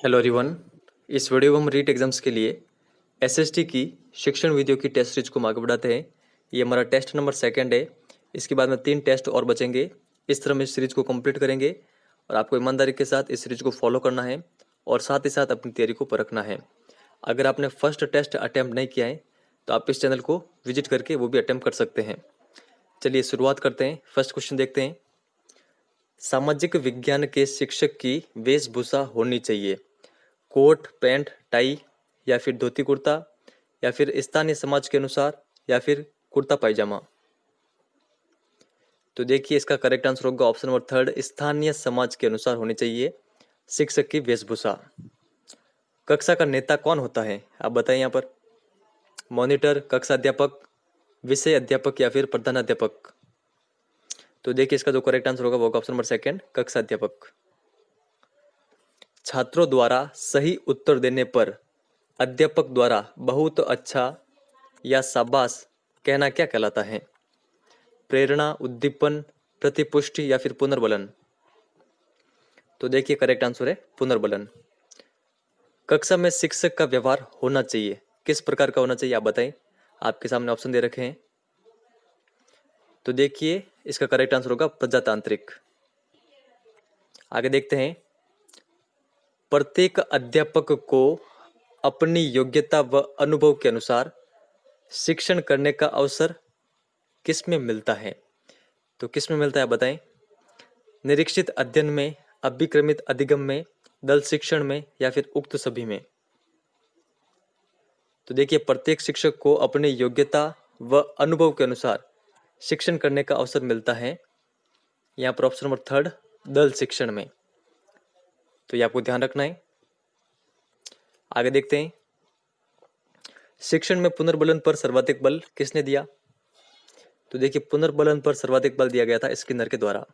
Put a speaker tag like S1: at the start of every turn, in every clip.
S1: Hello everyone. इस video में हम रीट एग्जाम्स के लिए एसएसटी की शिक्षण वीडियो की टेस्ट सीरीज को हम आगे बढ़ाते हैं। ये हमारा टेस्ट नंबर सेकंड है। इसके बाद में 3 टेस्ट और बचेंगे। इस तरह हम इस सीरीज को कंप्लीट करेंगे और आपको ईमानदारी के साथ इस सीरीज को फॉलो करना है और साथ ही साथ अपनी तैयारी को परखना है। अगर आपने फर्स्ट टेस्ट अटैम्प्ट नहीं किया है तो आप इस चैनल को विजिट करके वो भी अटैम्प्ट कर सकते हैं। चलिए शुरुआत करते हैं। फर्स्ट क्वेश्चन देखते हैं। सामाजिक विज्ञान के शिक्षक की वेशभूषा होनी चाहिए कोट पैंट टाई या फिर धोती कुर्ता या फिर स्थानीय समाज के अनुसार या फिर कुर्ता पायजामा। तो देखिए इसका करेक्ट आंसर होगा ऑप्शन नंबर थर्ड, स्थानीय समाज के अनुसार होनी चाहिए शिक्षक की वेशभूषा। कक्षा का नेता कौन होता है आप बताएं यहाँ पर। मॉनिटर, कक्षा अध्यापक, विषय अध्यापक या फिर प्रधान अध्यापक। तो देखिए इसका जो करेक्ट आंसर होगा वो ऑप्शन नंबर सेकंड, कक्षा अध्यापक। छात्रों द्वारा सही उत्तर देने पर अध्यापक द्वारा बहुत अच्छा या शाबाश कहना क्या कहलाता है। प्रेरणा, उद्दीपन, प्रतिपुष्टि या फिर पुनर्बलन। तो देखिए करेक्ट आंसर है पुनर्बलन। कक्षा में शिक्षक का व्यवहार होना चाहिए, किस प्रकार का होना चाहिए आप बताएं। आपके सामने ऑप्शन दे रखे हैं। तो देखिए इसका करेक्ट आंसर होगा प्रजातांत्रिक। आगे देखते हैं। प्रत्येक अध्यापक को अपनी योग्यता व अनुभव के अनुसार शिक्षण करने का अवसर किस में मिलता है। तो किस में मिलता है बताएं। निरीक्षित अध्ययन में, अभिक्रमित अधिगम में, दल शिक्षण में या फिर उक्त सभी में। तो देखिए प्रत्येक शिक्षक को अपनी योग्यता व अनुभव के अनुसार शिक्षण करने का अवसर मिलता है यहाँ पर ऑप्शन नंबर थर्ड, दल शिक्षण में। तो ये आपको ध्यान रखना है। आगे देखते हैं। शिक्षण में पुनर्बलन पर सर्वाधिक बल किसने दिया। तो देखिए पुनर्बलन पर सर्वाधिक बल दिया गया था स्किनर के द्वारा,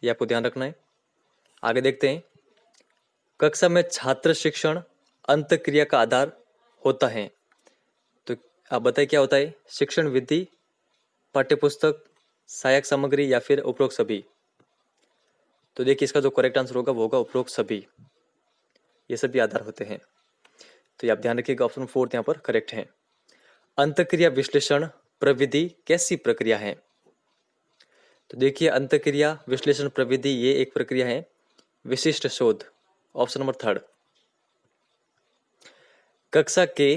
S1: ये आपको ध्यान रखना है। आगे देखते हैं। कक्षा में छात्र शिक्षण अंतःक्रिया का आधार होता है। तो आप बताइए क्या होता है। शिक्षण विधि, पाठ्यपुस्तक, सहायक सामग्री या फिर उपरोक्त सभी। तो देखिए इसका जो करेक्ट आंसर होगा वो होगा उपरोक्त सभी। ये सभी आधार होते हैं। तो ये आप ध्यान रखिएगा ऑप्शन फोर्थ यहाँ पर करेक्ट है। अंतःक्रिया विश्लेषण प्रविधि कैसी प्रक्रिया है। तो देखिए अंतःक्रिया विश्लेषण प्रविधि ये एक प्रक्रिया है। विशिष्ट शोध, ऑप्शन नंबर थर्ड। कक्षा के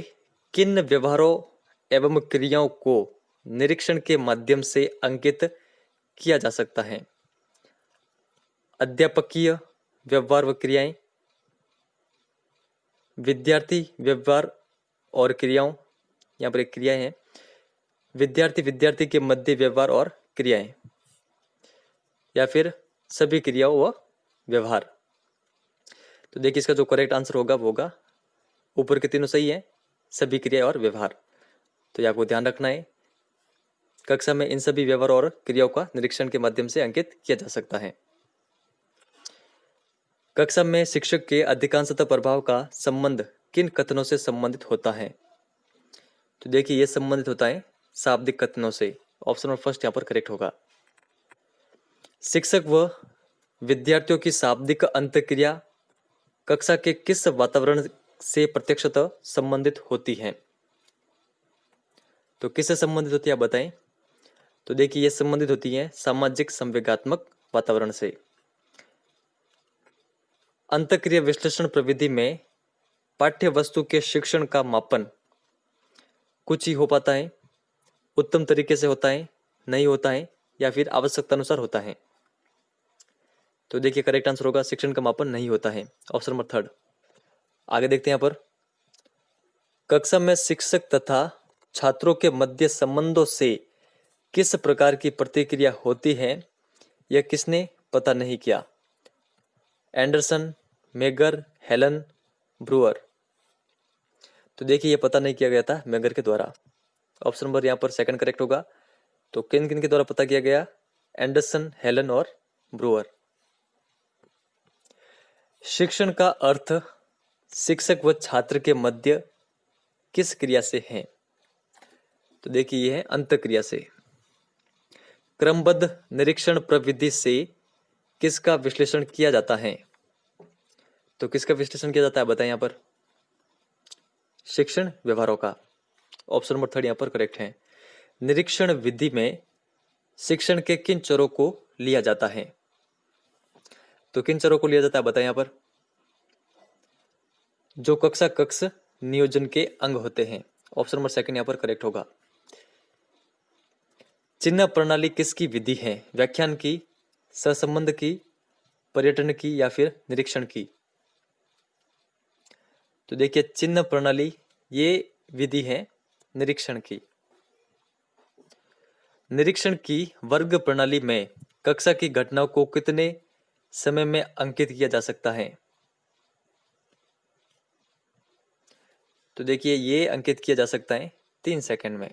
S1: किन व्यवहारों एवं क्रियाओं को निरीक्षण के माध्यम से अंकित किया जा सकता है। अध्यापकीय व्यवहार व क्रियाएं, विद्यार्थी व्यवहार और क्रियाओं, यहाँ पर एक क्रिया है। विद्यार्थी विद्यार्थी के मध्य व्यवहार और क्रियाएं या फिर सभी क्रियाओं व व्यवहार। तो देखिए इसका जो करेक्ट आंसर होगा वो होगा ऊपर के तीनों सही है, सभी क्रिया और व्यवहार। तो ये आपको ध्यान रखना है। कक्षा में इन सभी व्यवहार और क्रियाओं का निरीक्षण के माध्यम से अंकित किया जा सकता है। कक्षा में शिक्षक के अधिकांशतः प्रभाव का संबंध किन कथनों से संबंधित होता है। तो देखिए ये संबंधित होता है शाब्दिक कथनों से। ऑप्शन नंबर फर्स्ट यहाँ पर करेक्ट होगा। शिक्षक व विद्यार्थियों की शाब्दिक अंतःक्रिया कक्षा के किस वातावरण से प्रत्यक्षतः संबंधित होती है। तो किससे संबंधित होती है आप बताएं। तो देखिए ये संबंधित होती है सामाजिक संवेगात्मक वातावरण से। अंतःक्रिया विश्लेषण प्रविधि में पाठ्य वस्तु के शिक्षण का मापन कुछ ही हो पाता है, उत्तम तरीके से होता है, नहीं होता है या फिर आवश्यकता अनुसार होता है। तो देखिए करेक्ट आंसर होगा शिक्षण का मापन नहीं होता है, ऑप्शन नंबर थर्ड। आगे देखते हैं यहाँ पर। कक्षा में शिक्षक तथा छात्रों के मध्य संबंधों से किस प्रकार की प्रतिक्रिया होती है यह किसने पता नहीं किया। Anderson, megger, Helen, Breuer. तो देखिए ये पता नहीं किया गया था मेगर के द्वारा। ऑप्शन नंबर यहाँ पर सेकंड करेक्ट होगा। तो किन किन के द्वारा पता किया गया। एंडरसन, हेलन और ब्रूअर। शिक्षण का अर्थ शिक्षक व छात्र के मध्य किस क्रिया से है। तो देखिए ये है अंतःक्रिया से। क्रमबद्ध निरीक्षण प्रविधि से किसका विश्लेषण किया जाता है। तो किसका विश्लेषण किया जाता है बताएं यहाँ पर? शिक्षण व्यवहारों का। ऑप्शन नंबर थर्ड यहाँ पर करेक्ट है। निरीक्षण विधि में शिक्षण के किन चरों को लिया जाता है? तो किन चरों को लिया जाता है बताएं यहाँ पर? जो कक्षा कक्ष नियोजन के अंग होते हैं। ऑप्शन नंबर सेकंड यहाँ पर करेक्ट होगा। चिन्ह प्रणाली किसकी विधि है? व्याख्यान की, सहसंबंध की, पर्यटन की या फिर निरीक्षण की? तो देखिए चिन्ह प्रणाली ये विधि है निरीक्षण की। निरीक्षण की वर्ग प्रणाली में कक्षा की घटनाओं को कितने समय में अंकित किया जा सकता है? तो देखिए ये अंकित किया जा सकता है 3 सेकंड में।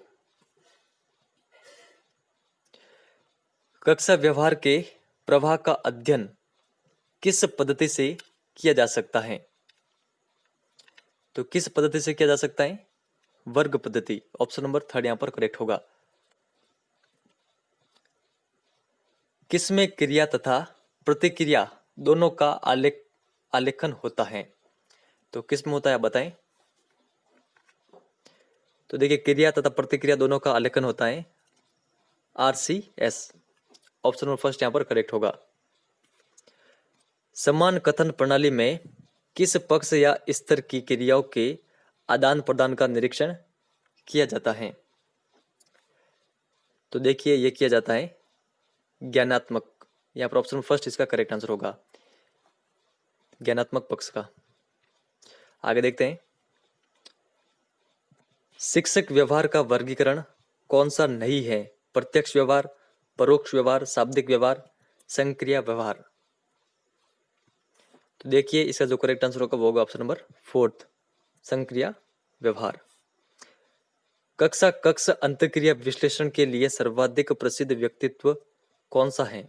S1: कक्षा व्यवहार के प्रवाह का अध्ययन किस पद्धति से किया जा सकता है? तो किस पद्धति से किया जा सकता है? वर्ग पद्धति। ऑप्शन नंबर थर्ड यहां पर करेक्ट होगा। किसमें क्रिया तथा प्रतिक्रिया दोनों का आलेखन होता है? तो किस में होता है बताएं? तो देखिए क्रिया तथा प्रतिक्रिया दोनों का आलेखन होता है RCS। ऑप्शन नंबर फर्स्ट यहां पर करेक्ट होगा। समान कथन प्रणाली में किस पक्ष या स्तर की क्रियाओं के आदान प्रदान का निरीक्षण किया जाता है? तो देखिए यह किया जाता है ज्ञानात्मक। यहां पर ऑप्शन फर्स्ट इसका करेक्ट आंसर होगा, ज्ञानात्मक पक्ष का। आगे देखते हैं। शिक्षक व्यवहार का वर्गीकरण कौन सा नहीं है? प्रत्यक्ष व्यवहार, परोक्ष व्यवहार, शाब्दिक व्यवहार, संक्रिया व्यवहार? तो देखिए इसका जो करेक्ट आंसर होगा वो होगा ऑप्शन नंबर फोर्थ, संक्रिया व्यवहार। कक्षा कक्ष अंतःक्रिया विश्लेषण के लिए सर्वाधिक प्रसिद्ध व्यक्तित्व कौन सा है?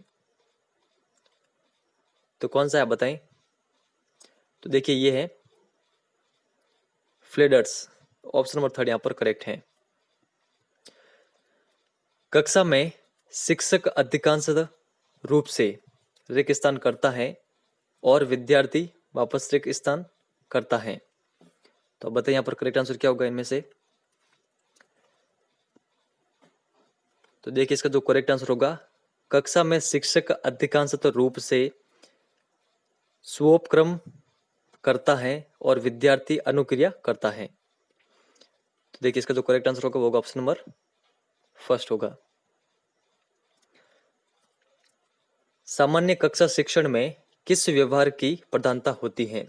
S1: तो कौन सा है बताएं? तो देखिए ये है फ्लेडर्स। ऑप्शन नंबर थर्ड यहां पर करेक्ट है। कक्षा में शिक्षक अधिकांशतः रूप से रिक्त स्थान करता है और विद्यार्थी वापस रिक्त स्थान करता है। तो बताइए यहां पर करेक्ट आंसर क्या होगा इनमें से? तो देखिए इसका जो करेक्ट आंसर होगा, कक्षा में शिक्षक अधिकांशतः रूप से स्वोपक्रम करता है और विद्यार्थी अनुक्रिया करता है। तो देखिए इसका जो करेक्ट आंसर होगा वो होगा ऑप्शन नंबर फर्स्ट होगा। सामान्य कक्षा शिक्षण में किस व्यवहार की प्रधानता होती है?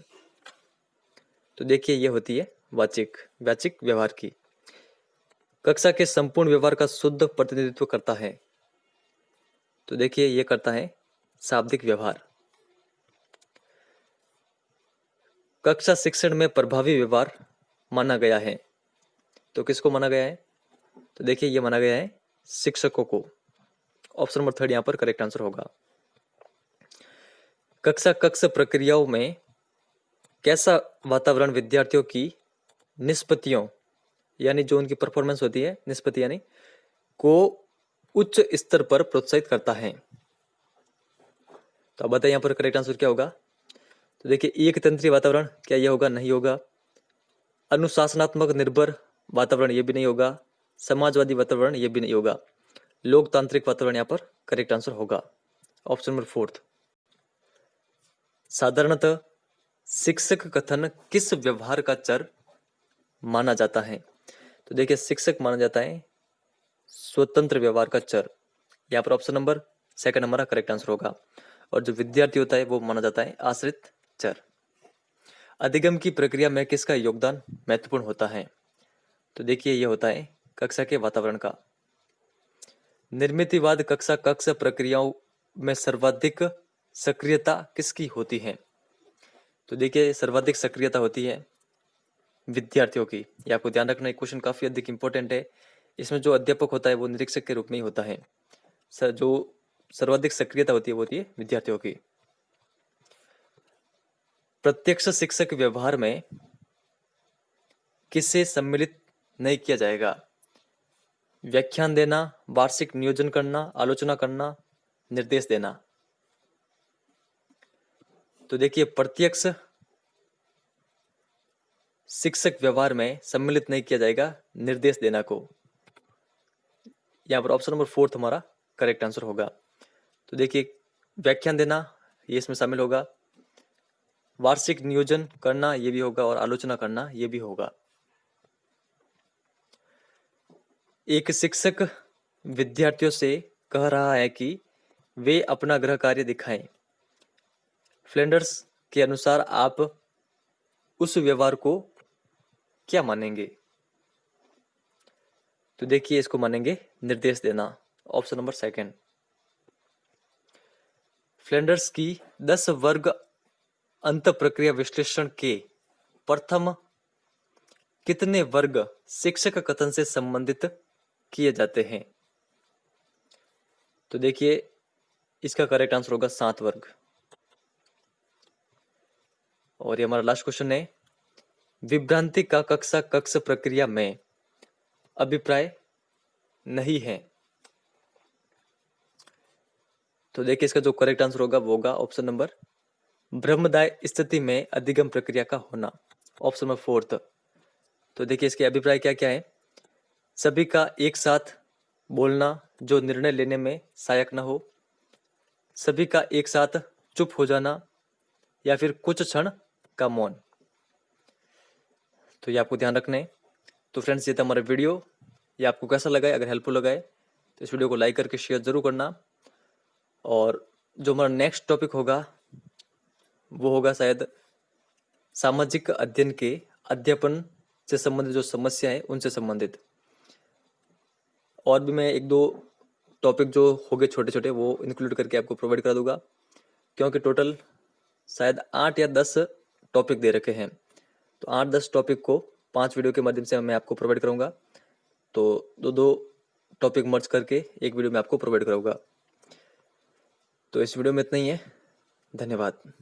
S1: तो देखिए ये होती है वाचिक व्यवहार की। कक्षा के संपूर्ण व्यवहार का शुद्ध प्रतिनिधित्व करता है। तो देखिए ये करता है शाब्दिक व्यवहार। कक्षा शिक्षण में प्रभावी व्यवहार माना गया है। तो किसको माना गया है? तो देखिए ये माना गया है शिक्षकों को। ऑप्शन नंबर थर्ड यहां पर करेक्ट आंसर होगा। कक्षा कक्ष प्रक्रियाओं में कैसा वातावरण विद्यार्थियों की निष्पत्तियों यानी जो उनकी परफॉर्मेंस होती है, निष्पत्ति यानी को उच्च स्तर पर प्रोत्साहित करता है? तो अब बताइए यहाँ पर करेक्ट आंसर क्या होगा? तो देखिए एक तंत्रीय वातावरण, क्या यह होगा? नहीं होगा। अनुशासनात्मक निर्भर वातावरण, ये भी नहीं होगा। समाजवादी वातावरण, ये भी नहीं होगा। लोकतांत्रिक वातावरण यहाँ पर करेक्ट आंसर होगा, ऑप्शन नंबर फोर्थ। साधारणतः शिक्षक कथन किस व्यवहार का चर माना जाता है? तो देखिए शिक्षक माना जाता है स्वतंत्र व्यवहार का चर। यहाँ पर ऑप्शन नंबर सेकंड हमारा करेक्ट आंसर होगा। और जो विद्यार्थी होता है वो माना जाता है आश्रित चर। अधिगम की प्रक्रिया में किसका योगदान महत्वपूर्ण होता है? तो देखिए ये होता है कक्षा के वातावरण का। निर्मितिवाद कक्षा कक्ष प्रक्रियाओं में सर्वाधिक सक्रियता किसकी होती है? तो देखिए सर्वाधिक सक्रियता होती है विद्यार्थियों की। ये आपको ध्यान रखना, क्वेश्चन काफी अधिक इंपॉर्टेंट है। इसमें जो अध्यापक होता है वो निरीक्षक के रूप में ही होता है। जो सर्वाधिक सक्रियता होती है विद्यार्थियों की। प्रत्यक्ष शिक्षक व्यवहार में किसे सम्मिलित नहीं किया जाएगा? व्याख्यान देना, वार्षिक नियोजन करना, आलोचना करना, निर्देश देना? तो देखिए प्रत्यक्ष शिक्षक व्यवहार में सम्मिलित नहीं किया जाएगा निर्देश देना को। यहाँ पर ऑप्शन नंबर 4 हमारा करेक्ट आंसर होगा। तो देखिए, व्याख्यान देना ये इसमें शामिल होगा, वार्षिक नियोजन करना ये भी होगा, और आलोचना करना ये भी होगा। एक शिक्षक विद्यार्थियों से कह रहा है कि वे अपना गृह कार्य दिखाएं। फ्लैंडर्स के अनुसार आप उस व्यवहार को क्या मानेंगे? तो देखिए, इसको मानेंगे निर्देश देना, ऑप्शन नंबर 2। फ्लैंडर्स की 10 वर्ग अंत प्रक्रिया विश्लेषण के प्रथम कितने वर्ग शिक्षक कथन से संबंधित किए जाते हैं? तो देखिए, इसका करेक्ट आंसर होगा 7 वर्ग। और ये हमारा लास्ट क्वेश्चन है, विभ्रांति का कक्षा कक्ष प्रक्रिया में अभिप्राय नहीं है। तो देखिए, इसका जो करेक्ट आंसर होगा वो होगा ऑप्शन नंबर ब्रह्मदाय स्थिति में अधिगम प्रक्रिया का होना, ऑप्शन नंबर 4। तो देखिए, इसके अभिप्राय क्या क्या है, सभी का एक साथ बोलना जो निर्णय लेने में सहायक न हो, सभी का एक साथ चुप हो जाना, या फिर कुछ क्षण का मौन। तो ये आपको ध्यान रखना है। तो फ्रेंड्स, ये था हमारा वीडियो। ये आपको कैसा लगा है? अगर हेल्पफुल लगा है तो इस वीडियो को लाइक करके शेयर जरूर करना। और जो हमारा नेक्स्ट टॉपिक होगा वो होगा शायद सामाजिक अध्ययन के अध्यापन से संबंधित जो समस्या है उनसे संबंधित। और भी मैं 1-2 टॉपिक जो हो गए छोटे छोटे वो इंक्लूड करके आपको प्रोवाइड करा दूंगा, क्योंकि टोटल शायद 8 या 10 टॉपिक दे रखे हैं। तो 8-10 टॉपिक को 5 वीडियो के माध्यम से मैं आपको प्रोवाइड करूंगा। तो 2-2 टॉपिक मर्ज करके एक वीडियो में आपको प्रोवाइड कराऊंगा। तो इस वीडियो में इतना ही है। धन्यवाद।